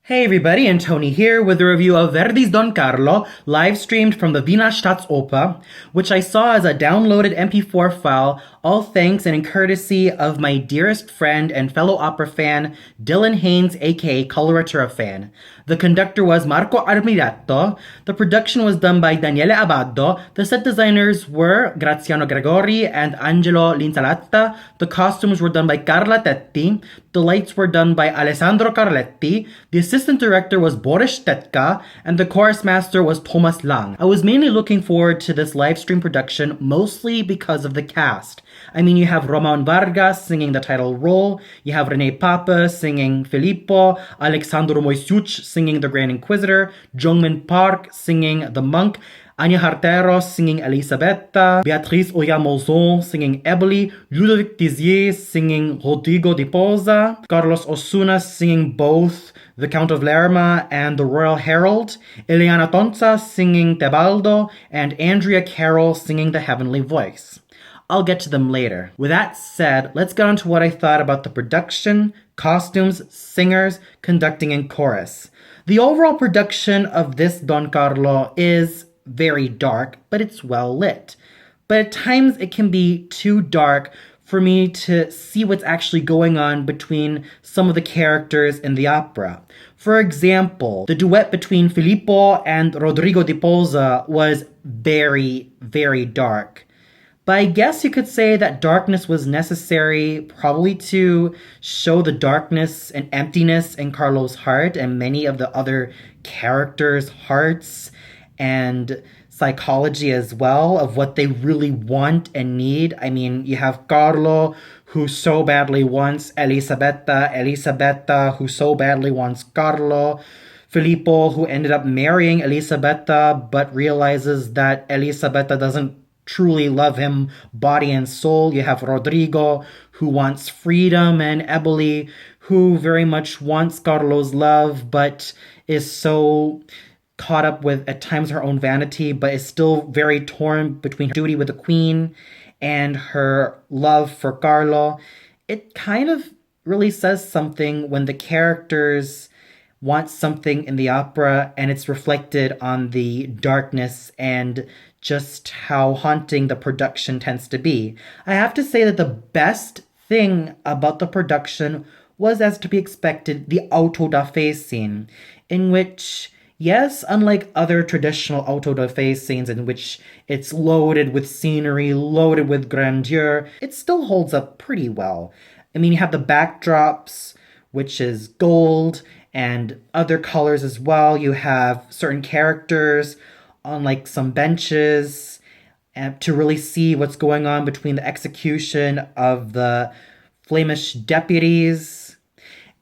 Hey everybody, and Tony here with a review of Verdi's Don Carlo, live streamed from the Wiener Staatsoper, which I saw as a downloaded MP4 file, all thanks and in courtesy of my dearest friend and fellow opera fan, Dillon Haynes, aka Coloraturafan. The conductor was Marco Armirato, the production was done by Daniele Abado, the set designers were Graziano Gregori and Angelo Linsalata, the costumes were done by Carla Tetti, the lights were done by Alessandro Carletti, the assistant director was Boris Tetka, and the chorus master was Thomas Lang. I was mainly looking forward to this live stream production mostly because of the cast. I mean, you have Roman Vargas singing the title role, you have Rene Papa singing Filippo, Alexandru Moisiuc singing the Grand Inquisitor, Jungmin Park singing the Monk, Anya Hartero singing Elisabetta, Beatrice Oyamozon singing Eboli, Ludovic Dizier singing Rodrigo di Posa, Carlos Osuna singing both the Count of Lerma and the Royal Herald, Eliana Tonza singing Tebaldo, and Andrea Carroll singing the Heavenly Voice. I'll get to them later. With that said, let's get on to what I thought about the production, costumes, singers, conducting, and chorus. The overall production of this Don Carlo is very dark, but it's well lit. But at times it can be too dark for me to see what's actually going on between some of the characters in the opera. For example, the duet between Filippo and Rodrigo di Posa was very, very dark. But I guess you could say that darkness was necessary probably to show the darkness and emptiness in Carlo's heart and many of the other characters' hearts and psychology as well of what they really want and need. I mean, you have Carlo, who so badly wants Elisabetta, who so badly wants Carlo, Filippo, who ended up marrying Elisabetta, but realizes that Elisabetta doesn't truly love him body and soul. You have Rodrigo, who wants freedom, and Eboli, who very much wants Carlo's love, but is so caught up with, at times, her own vanity, but is still very torn between her duty with the queen and her love for Carlo. It kind of really says something when the characters want something in the opera and it's reflected on the darkness and just how haunting the production tends to be. I have to say that the best thing about the production was, as to be expected, the auto da fe scene, in which, yes, unlike other traditional auto da fe scenes in which it's loaded with scenery, loaded with grandeur, it still holds up pretty well. I mean, you have the backdrops, which is gold, and other colors as well. You have certain characters on like some benches to really see what's going on between the execution of the Flemish deputies.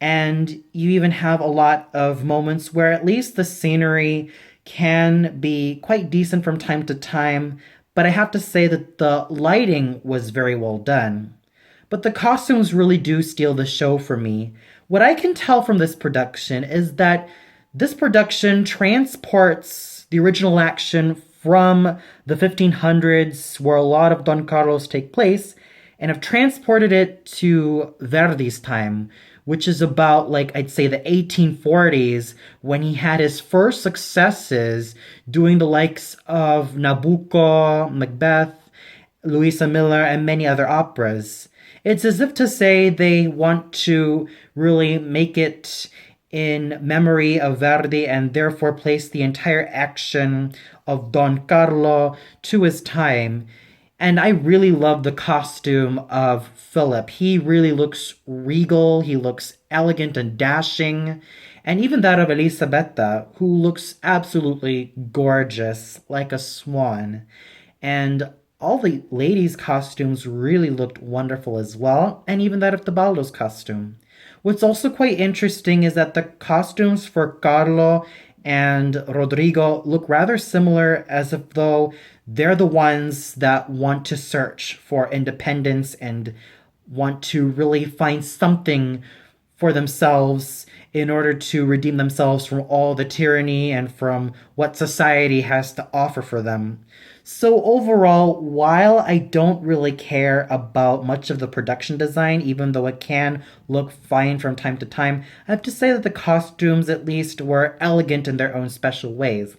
And you even have a lot of moments where at least the scenery can be quite decent from time to time, but I have to say that the lighting was very well done. But the costumes really do steal the show for me. What I can tell from this production is that this production transports the original action from the 1500s, where a lot of Don Carlos take place, and have transported it to Verdi's time, which is about, like, I'd say the 1840s, when he had his first successes doing the likes of Nabucco, Macbeth, Louisa Miller, and many other operas. It's as if to say they want to really make it in memory of Verdi and therefore place the entire action of Don Carlo to his time. And I really love the costume of Philip. He really looks regal, he looks elegant and dashing. And even that of Elisabetta, who looks absolutely gorgeous, like a swan. And all the ladies' costumes really looked wonderful as well, and even that of Tebaldo's costume. What's also quite interesting is that the costumes for Carlo and Rodrigo look rather similar, as if though they're the ones that want to search for independence and want to really find something for themselves in order to redeem themselves from all the tyranny and from what society has to offer for them. So overall, while I don't really care about much of the production design, even though it can look fine from time to time, I have to say that the costumes at least were elegant in their own special ways.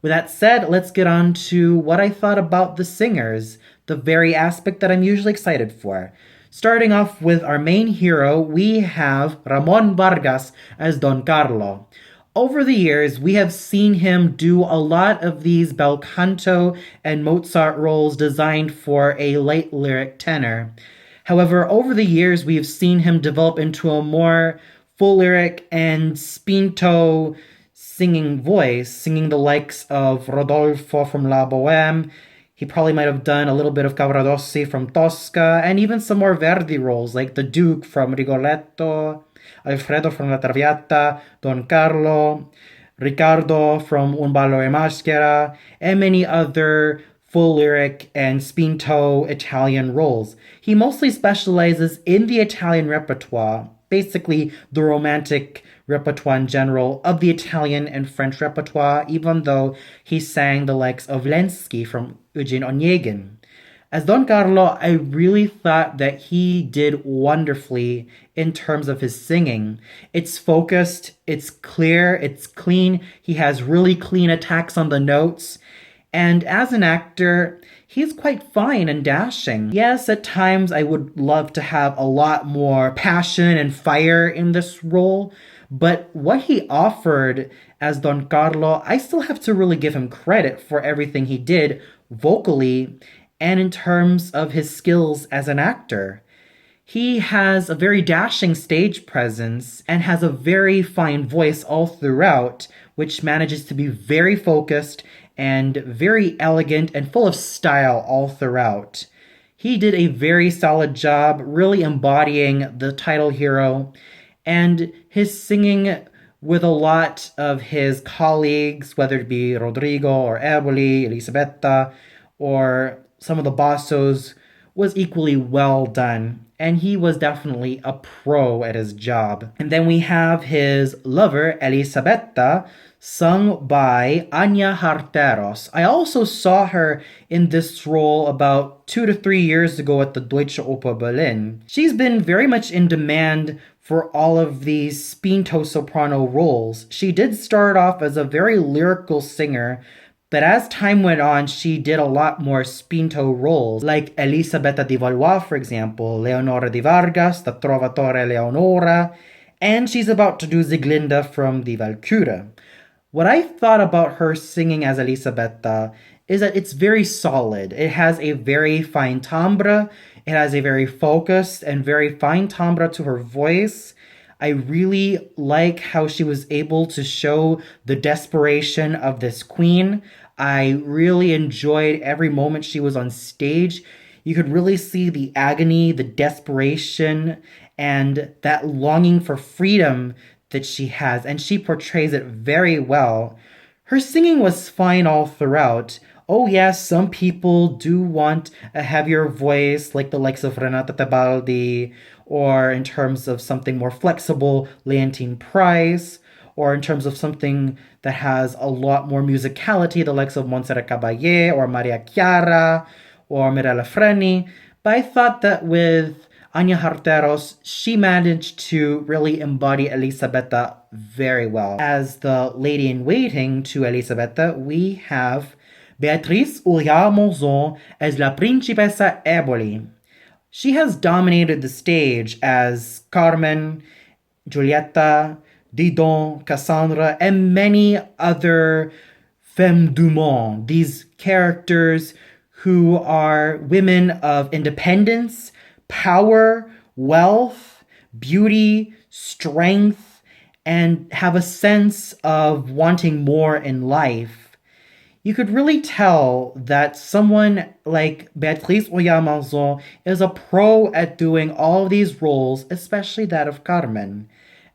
With that said, let's get on to what I thought about the singers, the very aspect that I'm usually excited for. Starting off with our main hero, we have Ramon Vargas as Don Carlo. Over the years, we have seen him do a lot of these bel canto and Mozart roles designed for a light lyric tenor. However, over the years, we have seen him develop into a more full lyric and spinto singing voice, singing the likes of Rodolfo from La Boheme. He probably might have done a little bit of Cavaradossi from Tosca, and even some more Verdi roles like the Duke from Rigoletto, Alfredo from La Traviata, Don Carlo, Riccardo from Un ballo e maschera, and many other full lyric and spinto Italian roles. He mostly specializes in the Italian repertoire, basically the romantic repertoire in general of the Italian and French repertoire, even though he sang the likes of Lenski from Eugene Onegin. As Don Carlo, I really thought that he did wonderfully in terms of his singing. It's focused, it's clear, it's clean. He has really clean attacks on the notes. And as an actor, he's quite fine and dashing. Yes, at times I would love to have a lot more passion and fire in this role, but what he offered as Don Carlo, I still have to really give him credit for everything he did vocally and in terms of his skills as an actor. He has a very dashing stage presence and has a very fine voice all throughout, which manages to be very focused and very elegant and full of style all throughout. He did a very solid job really embodying the title hero, and his singing with a lot of his colleagues, whether it be Rodrigo or Eboli, Elisabetta, or some of the bassos, was equally well done. And he was definitely a pro at his job. And then we have his lover, Elisabetta, sung by Anya Harteros. I also saw her in this role about 2 to 3 years ago at the Deutsche Oper Berlin. She's been very much in demand for all of these spinto soprano roles. She did start off as a very lyrical singer, but as time went on, she did a lot more spinto roles, like Elisabetta di Valois, for example, Leonora di Vargas, the Trovatore Leonora, and she's about to do Sieglinde from Die Walküre. What I thought about her singing as Elisabetta is that it's very solid. It has a very fine timbre, it has a very focused and very fine timbre to her voice. I really like how she was able to show the desperation of this queen. I really enjoyed every moment she was on stage. You could really see the agony, the desperation, and that longing for freedom that she has, and she portrays it very well. Her singing was fine all throughout. Oh yes, some people do want a heavier voice, like the likes of Renata Tebaldi, or in terms of something more flexible, Leontine Price, or in terms of something that has a lot more musicality, the likes of Montserrat Caballé, or Maria Chiara, or Mirella Freni. But I thought that with Anya Harteros, she managed to really embody Elisabetta very well. As the lady-in-waiting to Elisabetta, we have Beatrice Uriart-Monzon as La Principessa Eboli. She has dominated the stage as Carmen, Giulietta, Didon, Cassandra, and many other femmes du monde, these characters who are women of independence, power, wealth, beauty, strength, and have a sense of wanting more in life. You could really tell that someone like Beatrice Uriart-Monzon is a pro at doing all of these roles, especially that of Carmen.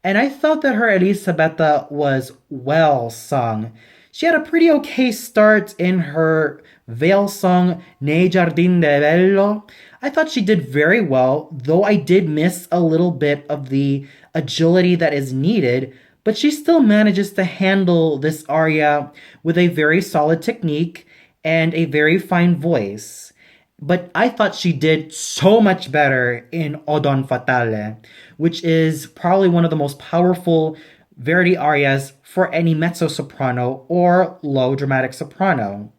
And I thought that her Elisabetta was well sung. She had a pretty okay start in her veil song Nei Giardin de Bello. I thought she did very well, though I did miss a little bit of the agility that is needed, but she still manages to handle this aria with a very solid technique and a very fine voice. But I thought she did so much better in O Don Fatale, which is probably one of the most powerful Verdi arias for any mezzo soprano or low dramatic soprano.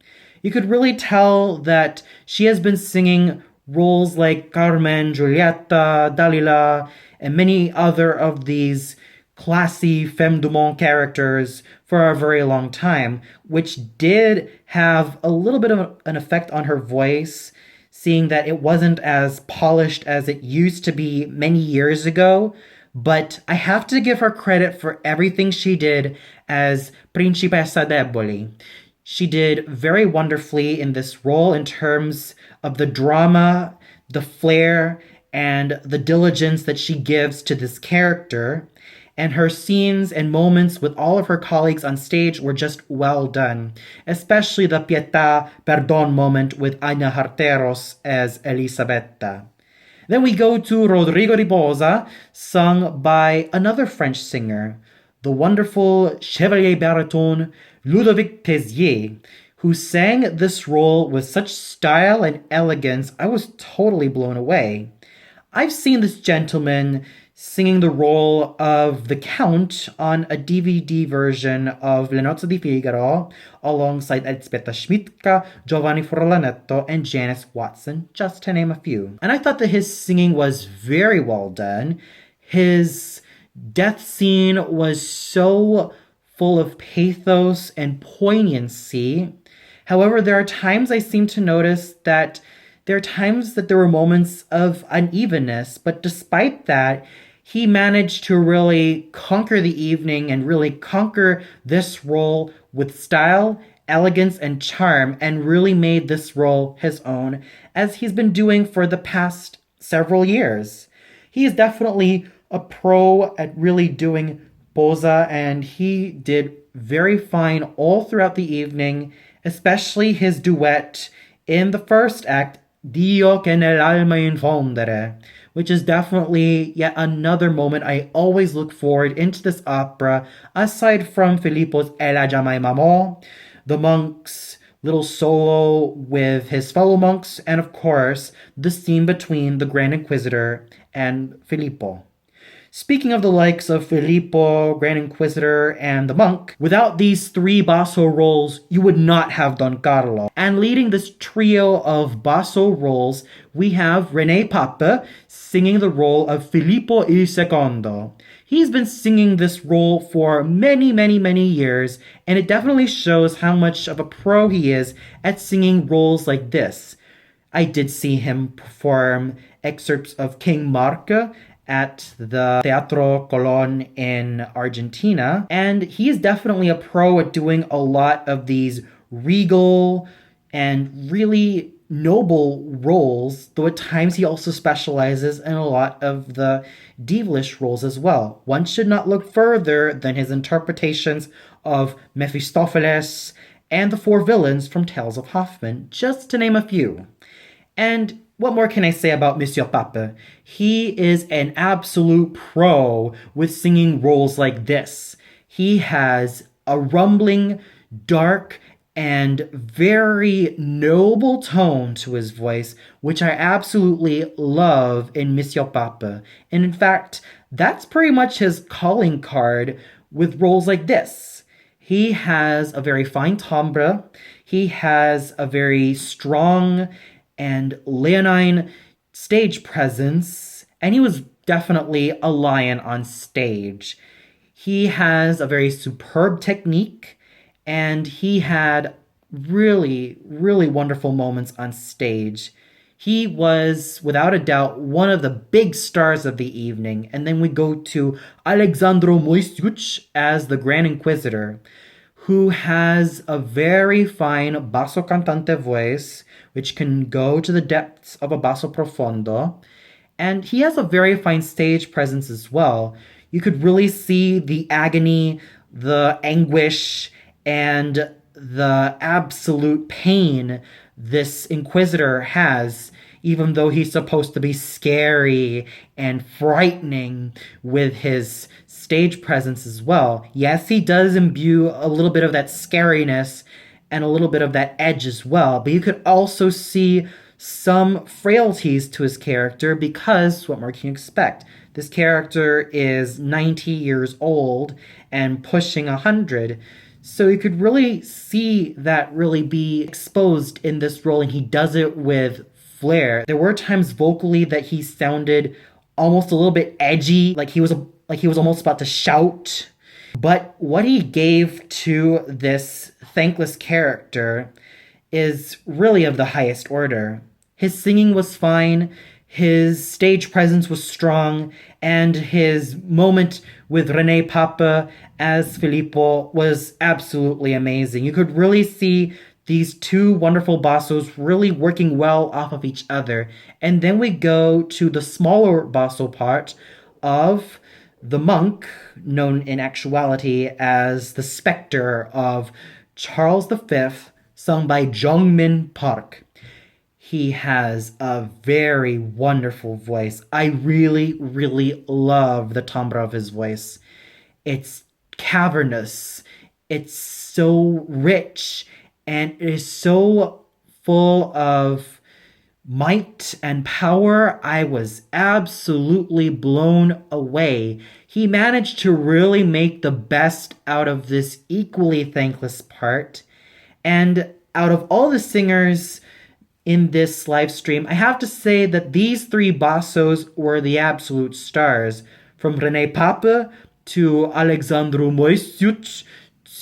You could really tell that she has been singing roles like Carmen, Giulietta, Dalila, and many other of these classy femme du monde characters for a very long time, which did have a little bit of an effect on her voice, seeing that it wasn't as polished as it used to be many years ago. But I have to give her credit for everything she did as Principessa Deboli. She did very wonderfully in this role in terms of the drama, the flair, and the diligence that she gives to this character. And her scenes and moments with all of her colleagues on stage were just well done, especially the Pietà Perdon moment with Anya Harteros as Elisabetta. Then we go to Rodrigo di Bosa, sung by another French singer, the wonderful Chevalier baritone Ludovic Tezier, who sang this role with such style and elegance. I was totally blown away. I've seen this gentleman singing the role of the Count on a DVD version of Le Nozze di Figaro alongside Elzbieta Schmidtka, Giovanni Furlanetto, and Janice Watson, just to name a few. And I thought that his singing was very well done. His death scene was so full of pathos and poignancy. However, there are times I seem to notice that there were moments of unevenness, but despite that, he managed to really conquer the evening and really conquer this role with style, elegance, and charm, and really made this role his own, as he's been doing for the past several years. He is definitely a pro at really doing Bosa, and he did very fine all throughout the evening, especially his duet in the first act, Dio che nell'alma infondere, which is definitely yet another moment I always look forward into this opera, aside from Filippo's Ella Jamai Mamo, the monk's little solo with his fellow monks, and of course, the scene between the Grand Inquisitor and Filippo. Speaking of the likes of Filippo, Grand Inquisitor, and the monk, without these three basso roles, you would not have Don Carlo. And leading this trio of basso roles, we have René Pape singing the role of Filippo il Secondo. He's been singing this role for many, many, many years, and it definitely shows how much of a pro he is at singing roles like this. I did see him perform excerpts of King Mark at the Teatro Colon in Argentina, and he is definitely a pro at doing a lot of these regal and really noble roles, though at times he also specializes in a lot of the devilish roles as well. One should not look further than his interpretations of Mephistopheles and the four villains from Tales of Hoffmann, just to name a few. And what more can I say about Monsieur Pape? He is an absolute pro with singing roles like this. He has a rumbling, dark, and very noble tone to his voice, which I absolutely love in Monsieur Pape. And in fact, that's pretty much his calling card with roles like this. He has a very fine timbre. He has a very strong and leonine stage presence, and he was definitely a lion on stage. He has a very superb technique, and he had really, really wonderful moments on stage. He was, without a doubt, one of the big stars of the evening. And then we go to Alexandru Moisiuc as the Grand Inquisitor, who has a very fine basso cantante voice, which can go to the depths of a basso profondo. And he has a very fine stage presence as well. You could really see the agony, the anguish, and the absolute pain this Inquisitor has, even though he's supposed to be scary and frightening with his stage presence as well. Yes, he does imbue a little bit of that scariness and a little bit of that edge as well. But you could also see some frailties to his character because what more can you expect? This character is 90 years old and pushing 100. So you could really see that really be exposed in this role, and he does it with flair. There were times vocally that he sounded almost a little bit edgy, like he was almost about to shout. But what he gave to this thankless character is really of the highest order. His singing was fine, his stage presence was strong, and his moment with Rene Pape as Filippo was absolutely amazing. You could really see these two wonderful bassos really working well off of each other. And then we go to the smaller basso part of the monk, known in actuality as the specter of Charles V, sung by Jongmin Park. He has a very wonderful voice. I really, really love the timbre of his voice. It's cavernous. It's so rich, and it is so full of might and power. I was absolutely blown away. He managed to really make the best out of this equally thankless part. And out of all the singers in this live stream, I have to say that these three bassos were the absolute stars. From Rene Pape to Alexandru Moisiuc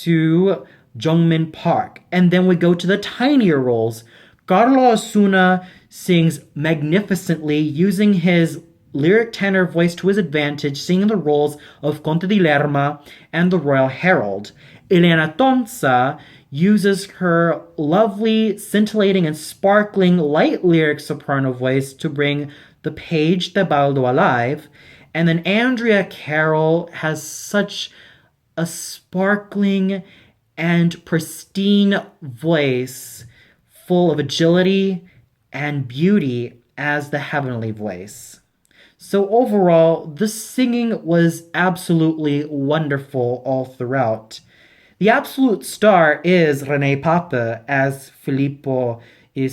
to Jongmin Park. And then we go to the tinier roles. Carlo Osuna sings magnificently, using his lyric tenor voice to his advantage, singing the roles of Conte di Lerma and the Royal Herald. Elena Tonza uses her lovely, scintillating, and sparkling light lyric soprano voice to bring the Page Tebaldo alive. And then Andrea Carroll has such a sparkling and pristine voice full of agility and beauty as the heavenly voice. So overall, the singing was absolutely wonderful all throughout. The absolute star is Rene Pape as Filippo II,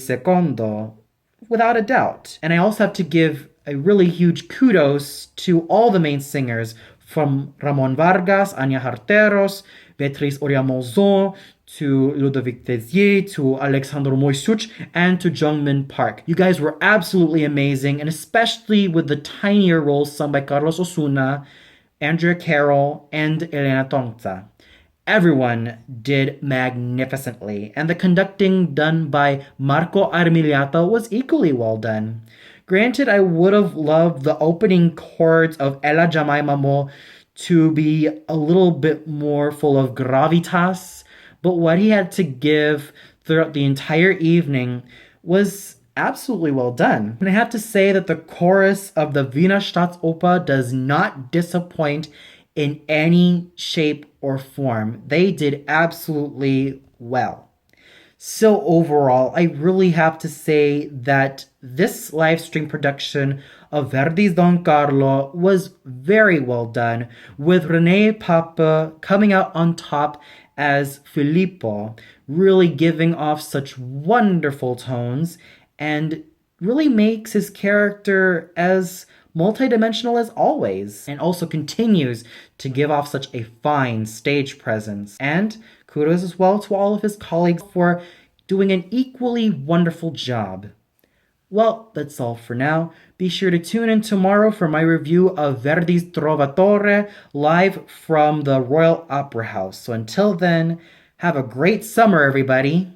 without a doubt. And I also have to give a really huge kudos to all the main singers, from Ramon Vargas, Anya Harteros, Beatriz Oriamozon, to Ludovic Tezier, to Alexandru Moisiuc, and to Jongmin Park. You guys were absolutely amazing, and especially with the tinier roles sung by Carlos Osuna, Andrea Carroll, and Elena Tonza. Everyone did magnificently, and the conducting done by Marco Armiliata was equally well done. Granted, I would have loved the opening chords of Ella Jamaima Mo to be a little bit more full of gravitas, but what he had to give throughout the entire evening was absolutely well done. And I have to say that the chorus of the Wiener Staatsoper does not disappoint in any shape or form. They did absolutely well. So overall, I really have to say that this live stream production of Verdi's Don Carlo was very well done, with Rene Pape coming out on top as Filippo, really giving off such wonderful tones and really makes his character as multidimensional as always, and also continues to give off such a fine stage presence. And kudos as well to all of his colleagues for doing an equally wonderful job. Well, that's all for now. Be sure to tune in tomorrow for my review of Verdi's Trovatore live from the Royal Opera House. So until then, have a great summer, everybody.